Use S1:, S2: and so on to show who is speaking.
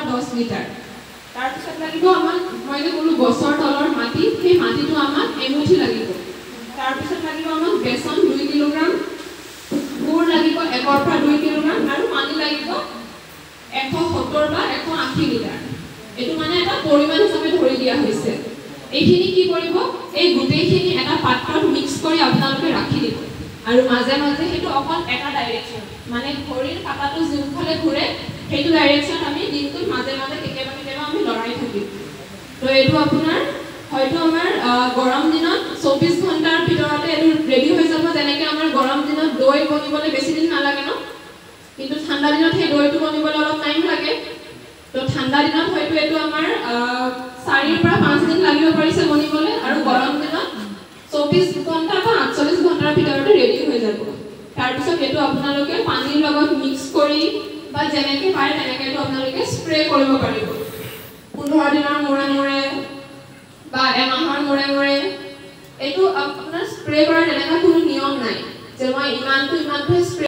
S1: 10 litre তাৰ পিছত লাগিব আমাক মই যে ক'লো গছৰ তলৰ মাটি সেই মাটিটো আমাক এমুঠি লাগিব তাৰ পিছত লাগিব আমাক বেসন 2 কিলোগ্ৰাম গুড় লাগিব 1 পৰা 2 কিলোগ্ৰাম আৰু পানী লাগিব 170 বা 180 লিটাৰ এটো মানে এটা পৰিমাণ হিচাপে ধৰি দিয়া হৈছে এইখিনি কি কৰিব এই গুটেইখিনি এটা পাত্ৰত মিক্স কৰি আপোনালোকে ৰাখি দিব আৰু মাজে মাজে হেতু অকল এটা ডাইৰেকচন মানে ঘড়ীৰ কাটাটো যোনফালে ঘুৰে হেতু ডাইৰেকচন আমি দিনটো মাজে মাজে কেতিয়াবা আমি লৰাই থাকিম তো এটো আপোনাৰ হয়তো আমাৰ গৰম দিনত 24 ঘণ্টাৰ ভিতৰতে এটো ৰেডি হৈ যাব যেনেকৈ আমাৰ গৰম দিনত দৈ বনিবলৈ বেছি দিন নালাগে ন কিন্তু ঠাণ্ডা দিনত সেই দৈটো বনিবলৈ অলপ টাইম লাগে তো ঠাণ্ডা দিনত হয়তো এটো আমাৰ 4 পৰা 5 দিন লাগিব পাৰিছে বনিবলৈ আৰু গৰম দিনত 24 ঘণ্টা বা 48 ঘণ্টাৰ ভিতৰতে ৰেডি হৈ যাব তাৰ পিছত এটো আপোনালোকে পানীৰ লগত মিক্স কৰি বা যেনেকৈ পাৰে তেনেকৈ এটো আপোনালোকে স্প্ৰে কৰিব পাৰিব 15 দিনৰ মূৰে মূৰে বা এমাহৰ মূৰে মূৰে এটো আপোনাৰ স্প্ৰে কৰাৰ তেনেকা কোনো নিয়ম নাই যে মই ইমানটো স্প্ৰে